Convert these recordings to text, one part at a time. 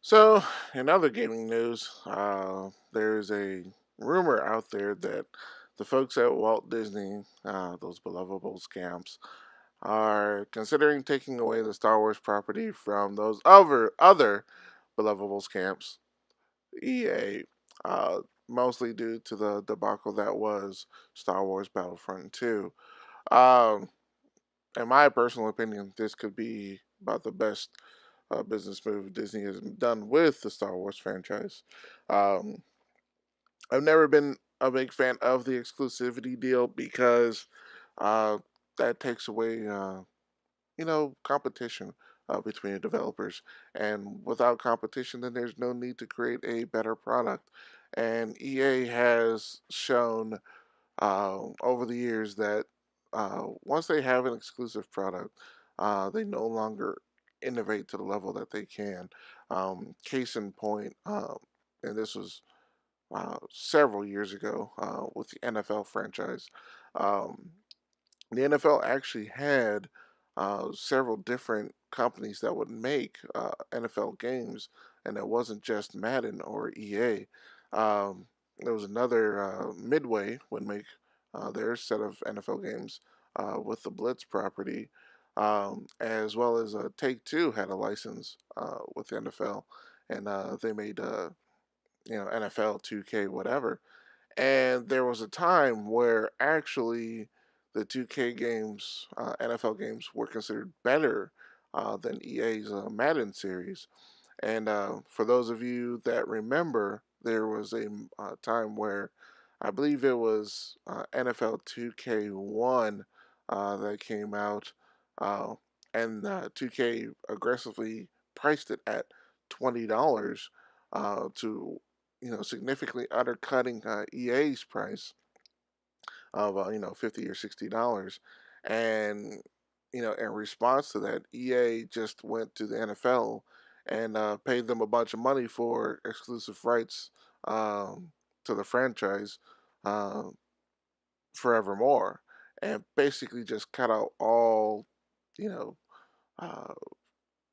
So, in other gaming news, there's a rumor out there that the folks at Walt Disney, those belovable scamps, are considering taking away the Star Wars property from those other belovable scamps, EA, mostly due to the debacle that was Star Wars Battlefront 2. Um, in my personal opinion, this could be about the best business move Disney has done with the Star Wars franchise. Um, I've never been a big fan of the exclusivity deal because uh, that takes away, competition between the developers. And without competition, then there's no need to create a better product. And EA has shown over the years that once they have an exclusive product, they no longer innovate to the level that they can. Case in point, and this was several years ago with the NFL franchise. Um, the NFL actually had several different companies that would make NFL games, and it wasn't just Madden or EA. There was another Midway would make their set of NFL games with the Blitz property, as well as Take Two had a license with the NFL, and they made NFL 2K whatever. And there was a time where actually the 2K games, NFL games, were considered better than EA's Madden series. And for those of you that remember, there was a time where I believe it was NFL 2K1 that came out, uh, and 2K aggressively priced it at $20 to significantly undercutting EA's price of $50 or $60, and in response to that, EA just went to the NFL and paid them a bunch of money for exclusive rights to the franchise uh, forevermore, and basically just cut out all you know uh,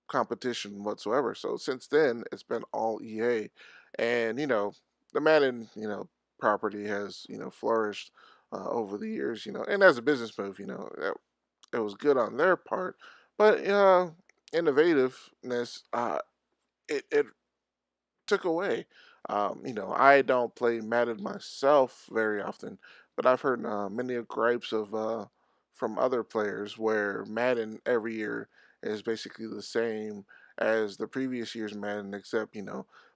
competition whatsoever. So since then, it's been all EA, and the Madden property has flourished over the years. And as a business move, it was good on their part, but innovativeness it took away. I don't play Madden myself very often, but I've heard many gripes of from other players where Madden every year is basically the same as the previous year's Madden, except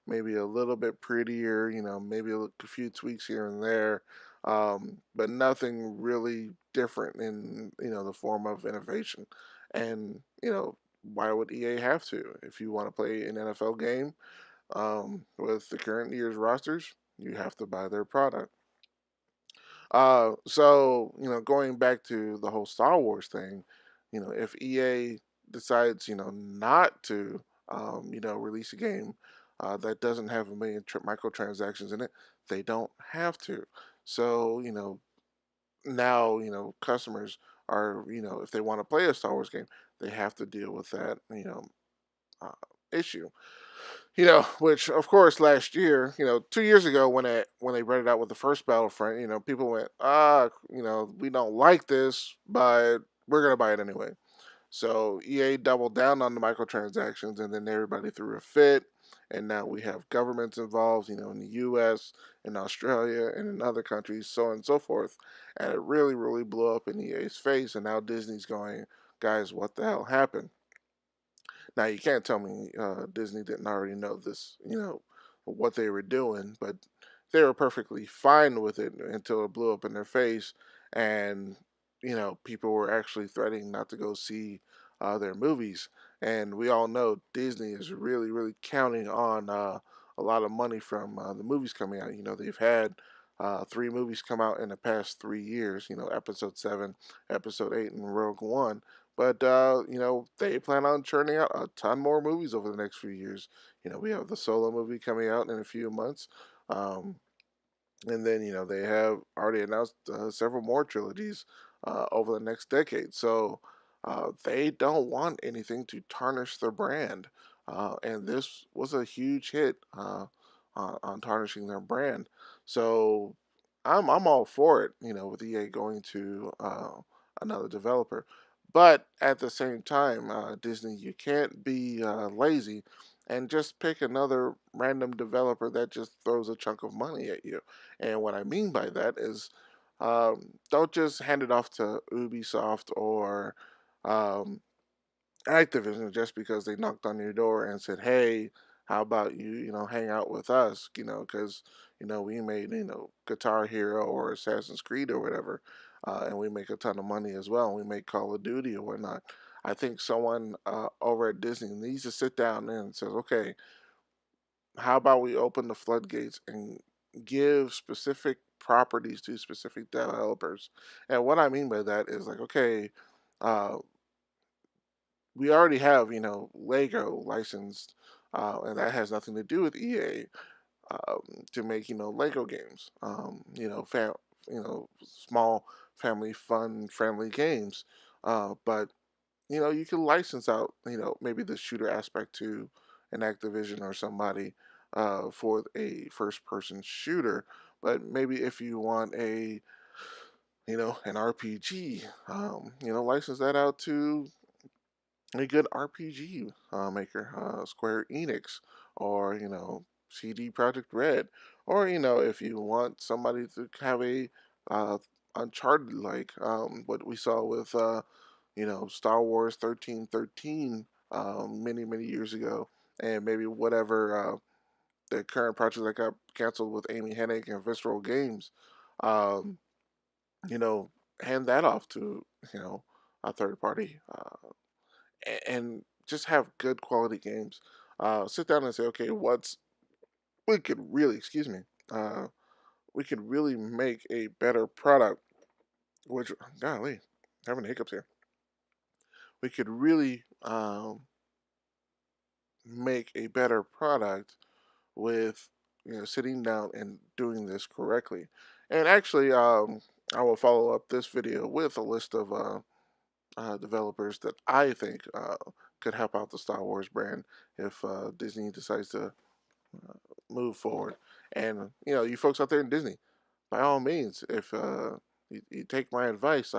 maybe a little bit prettier, maybe a few tweaks here and there, but nothing really different in the form of innovation. And why would EA have to? If you want to play an NFL game with the current year's rosters, you have to buy their product. So going back to the whole Star Wars thing, if EA decides, not to, release a game that doesn't have a million microtransactions in it, they don't have to. So now customers are, if they want to play a Star Wars game, they have to deal with that, uh, issue. Which of course last year, 2 years ago when they read it out with the first Battlefront, people went, we don't like this, but we're gonna buy it anyway. So EA doubled down on the microtransactions, and then everybody threw a fit. And now we have governments involved, in the U.S., in Australia, and in other countries, so on and so forth. And it really, really blew up in EA's face. And now Disney's going, guys, what the hell happened? Now you can't tell me Disney didn't already know this, what they were doing, but they were perfectly fine with it until it blew up in their face, and people were actually threatening not to go see their movies. And we all know Disney is really, really counting on a lot of money from the movies coming out. They've had three movies come out in the past 3 years. Episode 7, Episode 8, and Rogue One. But they plan on churning out a ton more movies over the next few years. We have the Solo movie coming out in a few months, um, and then they have already announced several more trilogies over the next decade. So they don't want anything to tarnish their brand. and this was a huge hit on tarnishing their brand. So I'm all for it, with EA going to another developer. But at the same time, Disney, you can't be lazy and just pick another random developer that just throws a chunk of money at you. And what I mean by that is, don't just hand it off to Ubisoft or um, Activision just because they knocked on your door and said, "Hey, how about you hang out with us, because we made Guitar Hero or Assassin's Creed or whatever, and we make a ton of money as well. We make Call of Duty or whatnot." I think someone over at Disney needs to sit down and says, "Okay, how about we open the floodgates and give specific properties to specific developers?" And what I mean by that is like, okay. Uh, we already have, Lego licensed, and that has nothing to do with EA, to make, Lego games, small family fun friendly games. But you can license out, maybe the shooter aspect to an Activision or somebody, for a first person shooter. But maybe if you want an RPG, license that out to a good RPG maker, Square Enix, or CD Project Red, or if you want somebody to have a uh, Uncharted like what we saw with Star Wars 1313 many years ago, and maybe whatever the current project that got canceled with Amy Hennig and Visceral Games, um, you know, hand that off to a third party. And just have good quality games. Sit down and say, okay, we could really, excuse me, uh, we could really make a better product. Which, golly, having hiccups here. We could really make a better product with sitting down and doing this correctly. And actually, I will follow up this video with a list of developers that I think could help out the Star Wars brand if Disney decides to move forward. And you folks out there in Disney, by all means, if you take my advice,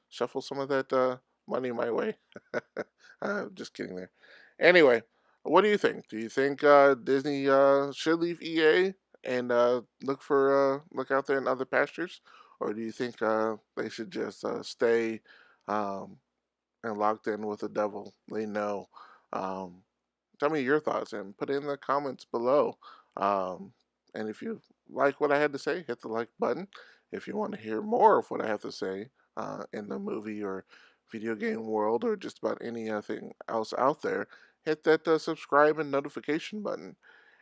shuffle some of that money my way. Just kidding there. Anyway, what do you think? Do you think Disney should leave EA and look out there in other pastures, or do you think they should just stay um, and locked in with the devil? They know. Um, Tell me your thoughts and put it in the comments below. Um, and if you like what I had to say, hit the like button. If you want to hear more of what I have to say in the movie or video game world or just about anything else out there, hit that subscribe and notification button.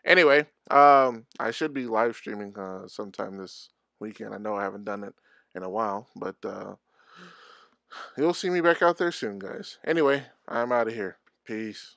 Anyway, I should be live streaming sometime this weekend. I know I haven't done it in a while, but you'll see me back out there soon, guys. Anyway, I'm out of here. Peace.